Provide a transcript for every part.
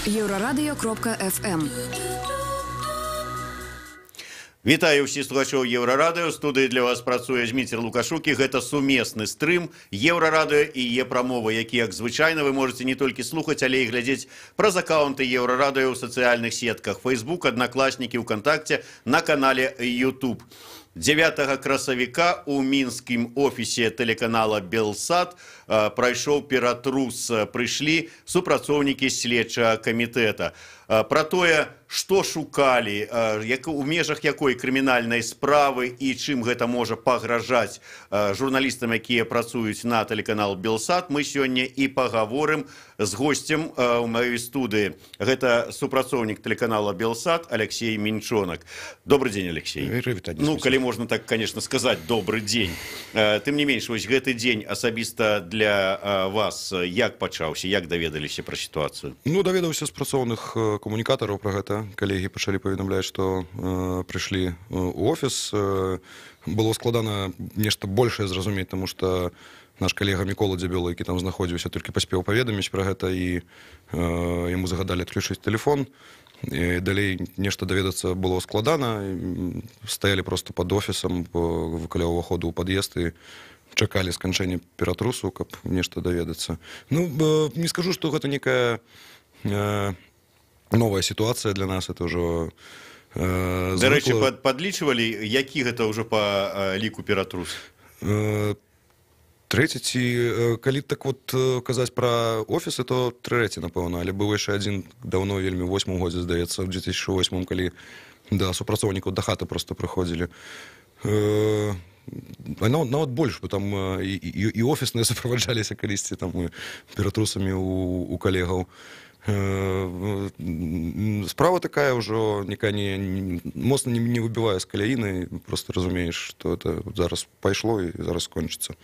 Еврорадио.FM. Вітаю ўсіх слухачоў Еўрарадыё. Студыі для вас працуе Зміцер Лукашук, і гэта сумесны стрым Еўрарадыё і Е-прамовы, які, як звычайна, вы можете не толькі слухаць, але і глядзець праз акаунты Еўрарадыё ў сацыяльных сетках Facebook, Аднакласнікі, ВКонтакте, на канале YouTube. 9 красавіка у мінскім офісе тэлеканала «Белсат» прайшоў ператрус. Прыйшлі супрацоўнікі следчага камітэта. Пра тое, што шукалі, у межах якой крымінальнай справы і чым гэта можа пагражаць журналістам, якія працуюць на тэлеканал «Белсат», мы сёння і пагаворым з госцем у маёй студыі. Гэта супрацоўнік тэлеканала «Белсат» Алексей Минчонок. Добрый день, Алексей. Ну, калі можна так, конечно, сказаць, добрый день. Тым не менш, вось гэты дзень асабіста для вас як пачаўся, як даведаліся пра сітуацыю? Ну, даведаўся з працоўных камунікатараў пра гэта. Калегі пачалі паведамляць, што прыйшлі ў офіс. Было складана нешта большае зразумець, таму што наш калега Мікола Дзябёла, які там знаходзіўся, толькі паспеў паведаміць пра гэта, і яму загадалі адключыць тэлефон. І далей нешта даведацца было складана. Стаялі проста пад офісам каля ўваходу ў пад'езд і чакалі сканчэння ператрусу, каб нешта даведацца. Ну, не скажу, што гэта некая новая ситуация для нас, это уже До речі, подлічували, які гэта ўжо по ліку ператрус? Трэці, ці калі так вот казаць пра офісы, то трэці, напэўна, але быў яшчэ адзін даўно, вельмі ў 8-м годзе, здаецца, ў 2008-м, калі да супрацоўнікаў да хаты просто прыходзілі. Нават больш, бо там і офісныя суправаджаліся калісьці там ператрусамі у калегаў. Справа такая ўжо некая моцна не выбівае з каляіны, просто разумееш, што это зараз пайшло і зараз скончыцца.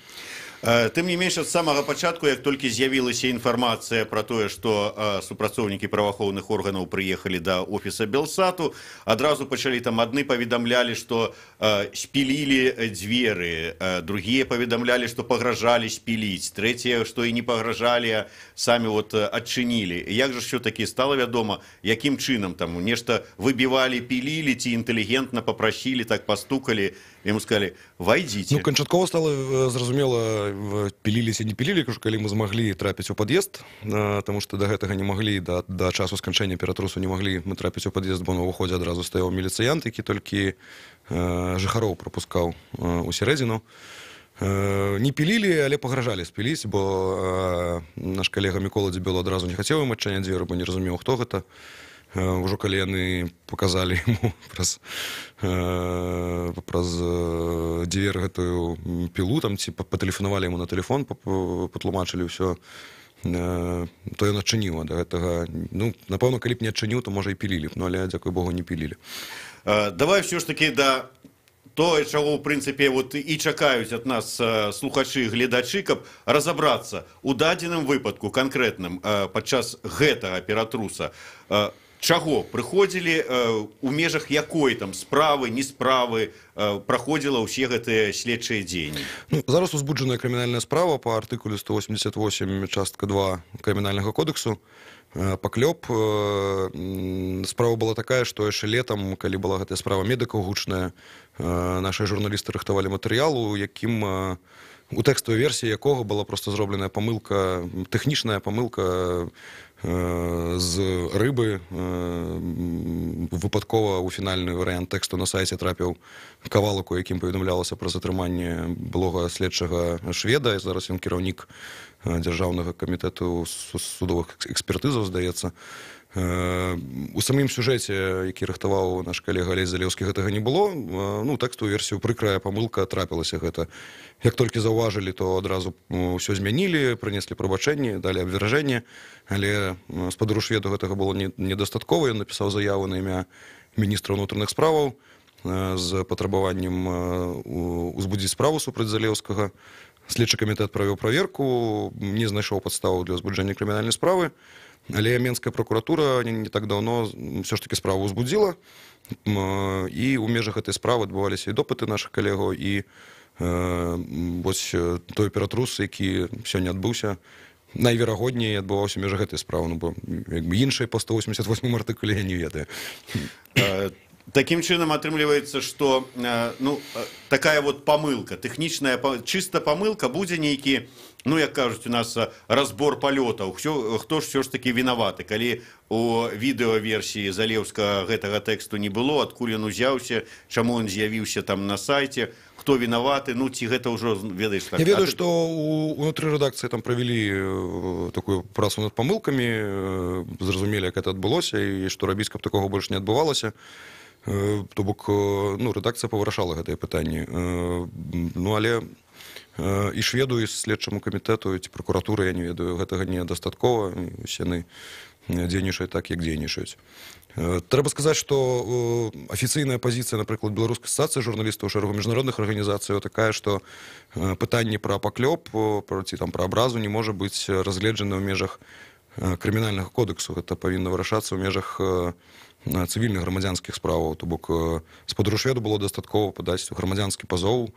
Тым не менш, ад самага пачатку, як толькі з'явілася інфармацыя пра тое, што супрацоўнікі праваахоўных органаў прыехалі да офіса «Белсату», адразу пачалі там, адны паведамлялі, што спілілі дзверы, другія паведамлялі, што пагражалі спіліць, трэція, што і не пагражалі, а самі вот адчынілі. Як жа ўсё-такі стала вядома, якім чынам там нешта выбівалі, пілілі, ці інтэлігентна папрасілі, так пастукалі, яму сказалі, вайдзіце. Ну, канчаткова стала зразумела, піліліся, не пілілі, калі мы змаглі трапіць у пад'езд, таму што да гэтага не маглі, да часу сканчэння ператрусу не маглі мы трапіць у пад'езд, бо на ўваходзе адразу стаяў міліцыянт, які толькі жыхароў прапускаў у сярэдзіну. Не пілілі, але пагражалі спіліць, бо наш калега Мікола Дзябёла адразу не хацеў ім адчыняць дзверы, бо не разумеў, хто гэта. Ужо калі яны показалі яму праз дзверы гэтую пілу, там ці патэлефанавалі яму на тэлефон, патлумачылі ўсё, то ён адчыніў ад гэтага. Ну, напэўна, калі б не адчыніў, то можа і пілілі б, ну, але, дзякуй Богу, не пілілі. Давай все ж таки да тое, чаго, ў прынцыпе, вот і чакаюць ад нас слухачы, гледачы, каб разабрацца у дадзеным выпадку канкрэтным падчас гэтага ператруса. Чаго прыходзілі, у межах якой там справы, не справы праходзіла ўсе гэтыя следчыя дзеянні? Ну, зараз узбуджаная крымінальная справа па артыкуле 188, частка 2 Крымінальнага кодексу. Паклёп. Справа была такая, што яшчэ летам, калі была гэтая справа медыкаў гучная, нашыя журналісты рыхтавалі матэрыял, у якім у тэкставай версіі якога была проста зробленая памылка, тэхнічная памылка з рыбы. Выпадкова у фінальны варыянт тэксту на сайце трапіў кавалак, у якім паведамлялася пра затрыманне былога следчага шведа, і зараз ён кіраўнік дзяржаўнага камітэту судовых экспертызаў, здаецца. У самым сюжэце, які рыхтаваў наш калега Алесь Залеўскі, гэтага не было. Ну, тэкстовую версію прыкрая памылка трапілася гэта. Як толькі заўважылі, то адразу ўсё змянілі, прынеслі прабачэнне, далі абвяржэнне, але спадару шведу гэтага было недастаткова. Ён напісаў заяву на імя міністра ўнутраных справаў з патрабаваннем узбудзіць справу супраць Залеўскага. Следчы камітэт правёў праверку, не знайшоў падставаў для ўзбуджэння крымінальнай справы, але Менская прокуратура не так даўно ўсё ж такі справу ўзбудзіла, і ў межах гэтай справы адбываліся і допыты нашых калегаў, і вось той ператрус, які сёння адбыўся, найверагодней адбываўся ў межах гэтай справы, ну, бо як бы іншай по 188 артыкуле я не ведаю. Таким чынам атрымліваецца, што ну, такая вот памылка, тэхнічная чыста памылка будзе нейкі, ну, як кажуць у нас, разбор палётаў. Хто ж ўсё ж такі вінаваты? Калі у відэаверсіі Залеўскага гэтага тэксту не было, адкуль ён узяўся, чаму ён з'явіўся там на сайце, хто вінаваты, ну, ці гэта ўжо, ведаеш, так? Я ведаю, што ўнутры рэдакцыі там правялі такую працу над памылкамі, зразумелі, як гэта адбылося, і што рабіць, каб такога больш не адбывалася. То бок, ну, рэдакцыя павырашала гэтыя пытанні. Ну, але і шведу, і следчаму камітэту, ці пракуратуры, я не ведаю, гэтага недастаткова. Яны дзейнічаюць так, як дзейнічаюць. Трэба сказаць, што афіцыйная пазіцыя, напрыклад, Беларускай асацыяцыі журналістаў, шэрагу міжнародных арганізацый такая, што пытанне пра паклёп ці там пра абразу не можа быць разгледжана ў межах крымінальнага кодексу. Гэта павінна вырашацца ў межах цывільных грамадзянскіх справаў. То бок спадару шведу было дастаткова падаць грамадзянскі пазоў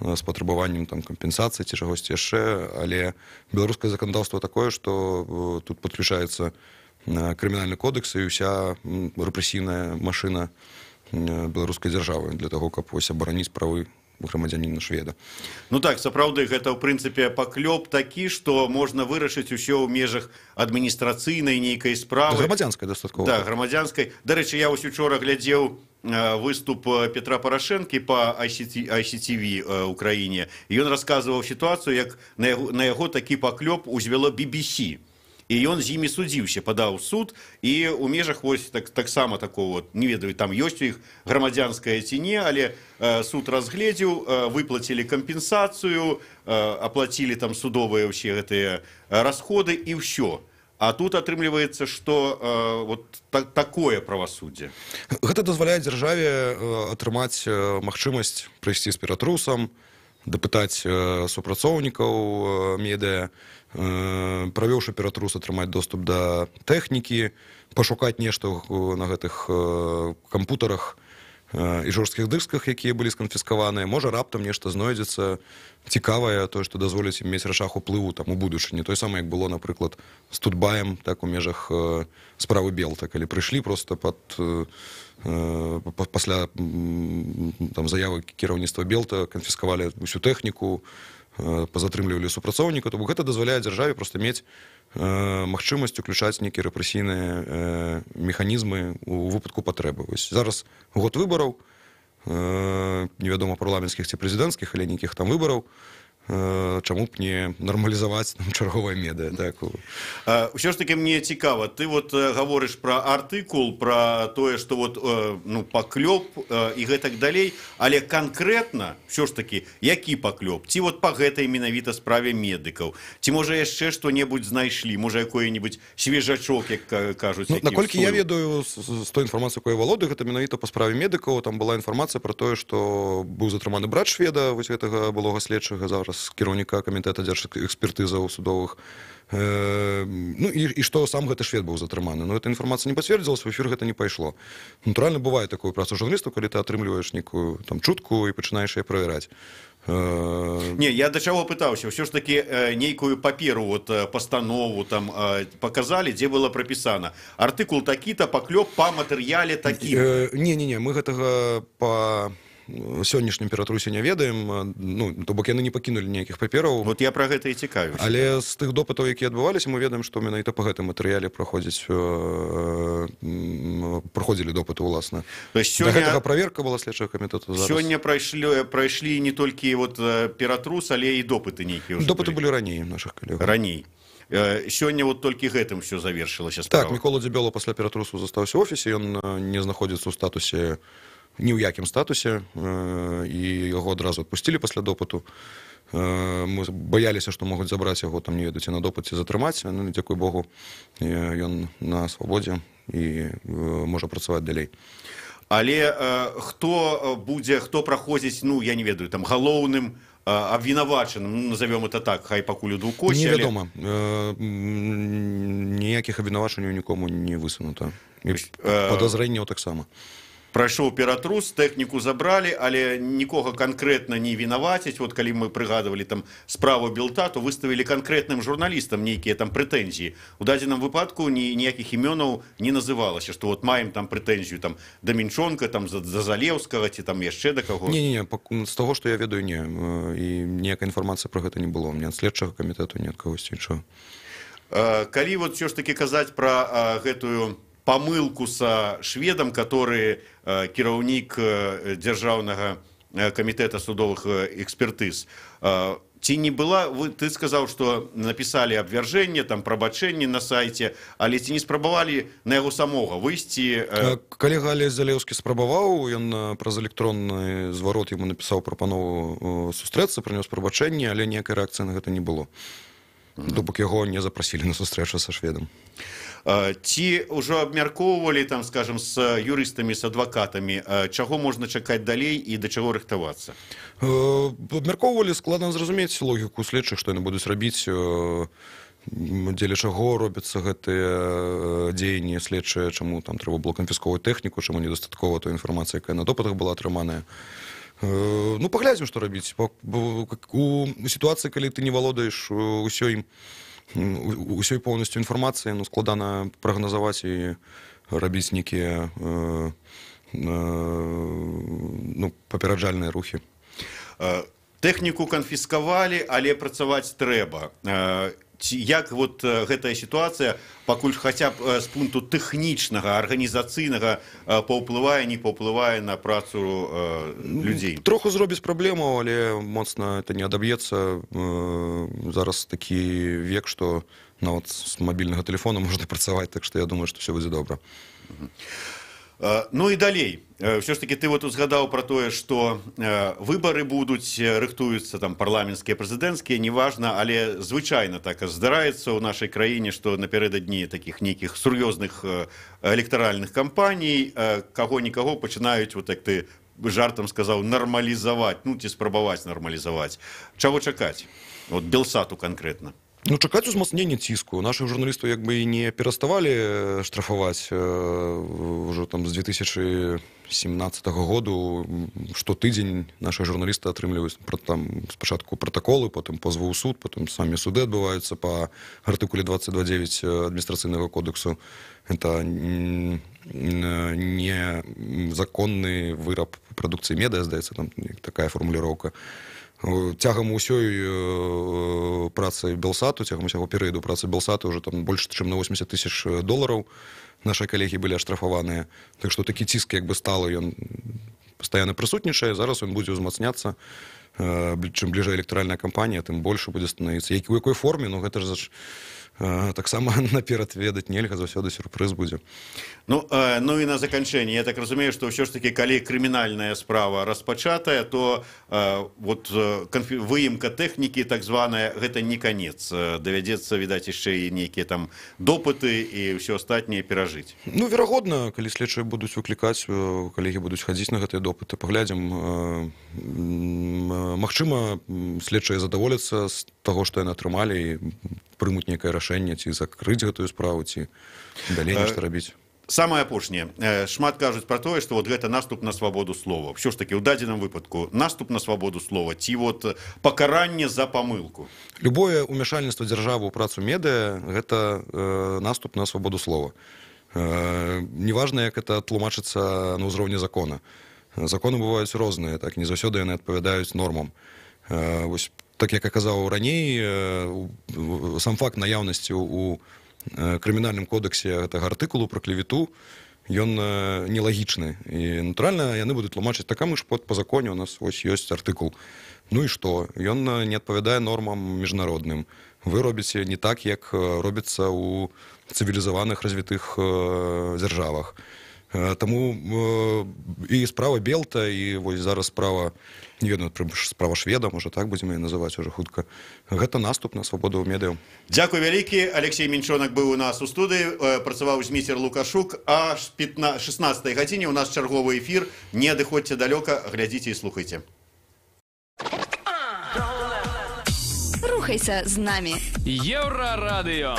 з патрабаваннем там кампенсацыі ці чагосьці яшчэ, але беларускае заканадаўства такое, што тут падключаецца крымінальны кодекс і ўся рэпрэсійная машына беларускай дзяржавы для таго, каб вось абараніць правы грамадзяніна шведа. Ну так, сапраўды, гэта ў прынцыпе паклёп такі, што можна вырашыць усё ў межах адміністрацыйнай нейкай справы. Грамадзянскай дастаткова. Да, грамадзянскай. Дарэчы, я вось учора глядзеў выступ Петра Парашэнкі па ICTV Украіне. Ён расказваў сітуацыю, як на яго такі паклёп узвяло BBC. І ён з імі судзіўся, падаў суд, і ў межах вось таксама такого, не ведаю, там ёсць у іх грамадзянская ці не, але суд разгледзеў, выплацілі кампенсацыю, аплацілі там судовыя ўсе гэтыя расходы і ўсё. А тут атрымліваецца, што вот такое правасуддзе. Гэта дазваляе дзяржаве атрымаць магчымасць прыйсці з ператрусам, дапытаць супрацоўнікаў медыа, правёўшы ператрус, атрымаць доступ да тэхнікі, пашукаць нешта на гэтых кампутарах і жорсткіх дысках, якія былі сканфіскаваныя. Можа, раптам нешта знойдзецца цікавае, тое, што дазволіць ім мець рашах уплыву там у будучыні. Тое самае, як было, напрыклад, з Тутбаем, так у межах справы Белта, калі прыйшлі проста пасля там заявы кіраўніцтва Белта, канфіскавалі ўсю тэхніку, пазатрымлівалі супрацоўніка, то бок гэта дазваляе дзяржаве проста мець магчымасць уключаць нейкія рэпрэсійныя механізмы ў выпадку патрэбы. Вось зараз год выбараў, невядома, парламенцкіх ці прэзідэнцкіх, але нейкіх там выбараў, чаму б не нармалізаваць чарговае медыа. Усё ж таки мне цікава, ты вот гаворыш пра артыкул, пра тое, што вот, ну, паклёп і гэтак далей, але канкрэтна, ўсё ж таки, які паклёп? Ці вот па гэтай менавіта справе медыкаў? Ці можа яшчэ што-небудзь знайшлі? Можа, якой-небудзь свежачок, як кажуць? Ну, наколькі я ведаю, з той інфармацыі, якой я валодаю, гэта менавіта па справе медыкаў. Там была інфармацыя пра тое, што быў затрыманы брат шведа, вось гэтага былога следчага, зараз кіраўніка камітэта дзяржэкспертызаў судовых. Ну, і што сам гэты швед быў затрыманы. Но эта інфармацыя не пацвердзілася, в эфір гэта не пайшло. Натуральна, бывае такую працу журналістаў, калі ты атрымліваеш нейкую там чутку і пачынаеш яе правяраць. Не, я да чаго пытаўся, ўсё ж такі нейкую паперу, вот, пастанову там паказалі, дзе было прапісана. Артыкул такі-то, паклёп па матэрыяле такі. Не, мы гэтага па сённяшнім ператрусе не ведаем, ну, то бок яны не пакінулі ніякіх папераў. Вот я пра гэта і цікавіўся. Але з тых допытаў, якія адбываліся, мы ведаем, што менавіта па гэтым матэрыяле праходзілі допыты, уласна. Да гэтага праверка была следчага камітэту. Сёння прайшлі не толькі вот ператрус, але і допыты нейкія. Допыты былі раней нашых калегаў. Раней. Сёння вот толькі гэтым ўсё завершылася справа. Так, Мікола Дзябёла пасля ператрусу застаўся ў офісе, ён не знаходзіцца ў статусе, ні ў якім статусе, і яго адразу адпусцілі пасля допыту. Мы баяліся, што могуць забраць яго, там, не ведаеце, на допыт ці затрымаць. Ну, дзякуй Богу, ён на свабодзе і можа працаваць далей. Але хто праходзіць, ну, я не ведаю, там, галоўным абвінавачаным, ну, назовем это так, хай пакуль у двукосе. Невядома. Ніякіх абвінавачанняў нікому не высунута. Падазрэнняў таксама. прайшоў ператрус, тэхніку забралі, але нікога канкрэтна не вінаваціць. Вот калі мы прыгадывалі там справу Белта, то выставілі канкрэтным журналістам нейкія там прэтэнзіі. У дадзеным выпадку ніякіх імёнаў не называлася, што вот маем там прэтэнзію там да Мінчонка, там за Залеўскага ці там яшчэ да каго. Не, з таго, што я ведаю, не. І ніякай інфармацыі пра гэта не было. Ні ад следчага камітэту, ні ад кагосьці іншага. Калі вот все ж таки казаць пра гэтую памылку са шведам, который кіраўнік дзяржаўнага камітэта судовых экспертыз, ці не была, ты сказаў, што напісалі абвяржэнне, там прабачэнне на сайце, але ці не спрабавалі на яго самога выйсці? Калега Алесь Залеўскі спрабаваў, ён праз электронны зварот яму напісаў прапанову сустрэцца, прынёс прабачэнне, але ніякай рэакцыі на гэта не было. Допак яго не запрасілі на сустрэчу са шведам. Ці ўжо абмяркоўвалі, там, скажем, з юрыстамі, з адвакатамі, чаго можна чакаць далей і да чаго рыхтавацца? Абмяркоўвалі, складана зразумець логіку следчых, што яны будуць рабіць, дзеля чаго робяцца гэтыя дзеянні следчыя, чаму там трэба было канфісковаць тэхніку, чаму недастаткова той інфармацыі, якая на допытах была атрыманая. Ну, паглядзім, што рабіць. У сітуацыі, калі ты не валодаеш усёй поўнасцю інфармацыі, ну, складана прагназаваць і рабіць нейкія папераджальныя рухі. Тэхніку канфіскавалі, але працаваць трэба. Як вот гэтая сітуацыя пакуль хаця б з пункту тэхнічнага, арганізацыйнага паўплывае, не паўплывае на працу людзей? Троху зробіць праблему, але моцна это не адаб'ецца. Зараз такі век, што нават з мабільнага тэлефона можна працаваць, так што я думаю, што ўсё будзе добра. Ну і далей. Все ж таки ты вот узгадаў про тое, што выбары будуць, рыхтуюцца там парламенцкія, прэзідэнцкія, неважна, але звычайна так здараецца ў нашай краіне, што напярэдадні такіх нейкіх сур'ёзных электаральных кампаній каго-нікаго пачынаюць, вот як ты жартам сказаў, нармалізаваць, ну ці спрабаваць нармалізаваць. Чаго чакаць? Вот Белсату канкрэтна. Ну, чакаць узмацнення ціску. Нашых журналістаў як бы і не пераставалі штрафаваць ўжо там з 2017 году. Штотыдзень нашыя журналісты атрымліваюць там спачатку пратаколы, потым позвы ў суд, потым самі суды адбываюцца па артыкуле 22.9 адміністрацыйнага кодексу. Это незаконны выраб прадукцыі медыа, здаецца, там такая фармуліроўка. Цягам усёй працы Белсату, цягам усяго перыяду працы Белсату ўжо там больш, чым на $80 000 нашыя калегі былі аштрафаваныя. Так што такі ціск як бы сталы, ён пастаянна прысутнічае, зараз ён будзе ўзмацняцца. Чым бліжэй электаральная кампанія, тым больш будзе становіцца. У якой форме, ну гэта ж таксама наперад ведаць нельга, заўсёды сюрпрыз будзе. Ну і на заканчэнне, я так разумею, што ўсё ж такі, калі крымінальная справа распачатая, то вот выемка тэхнікі, так званая, гэта не канец. Давядзецца, відаць, яшчэ і нейкія там допыты і ўсё астатняе перажыць. Ну, верагодна, калі следчыя будуць выклікаць, калегі будуць хадзіць на гэтыя допыты, паглядзім. Магчыма, следчыя задаволяцца з таго, што яны атрымалі, і прымуць нейкае рашэнне, ці закрыць гэтую справу, ці далей нешта рабіць. Самае апошняе. Шмат кажуць пра тое, што вот гэта наступ на свабоду слова. Ўсё ж такі, ў дадзеным выпадку наступ на свабоду слова ці вот пакаранне за памылку? Любое ўмяшальніцтва дзяржавы ў працу медыа – гэта наступ на свабоду слова. Неважна, як это тлумачыцца на ўзроўні закона. Законы бываюць розныя, так, не заўсёды яны адпавядаюць нормам. Вось, так як я казаў раней, сам факт наяўнасці ў крымінальным кодексе гэтага артыкулу пра клевету, ён нелагічны. І, натуральна, яны будуць тлумачыць, так, а мы ж па законе, у нас ось ёсць артыкул. Ну і што? Ён не адпавядае нормам міжнародным. Вы робіце не так, як робіцца ў цывілізаваных развітых дзяржавах. Таму і справа Белта, і вось зараз справа, не ведаю, справа шведа, можа так будзем яе называць уже хутка. Гэта наступ на свабоду медыяў. Дзякуй вялікі. Алексей Мінчонак быў у нас у студыі, працаваў Зміцер Лукашук, а 16 гадзіне у нас чарговы эфір. Не адыходзьце далёка, глядзіце і слухайце. Рухайся з намі. Єврорадіо.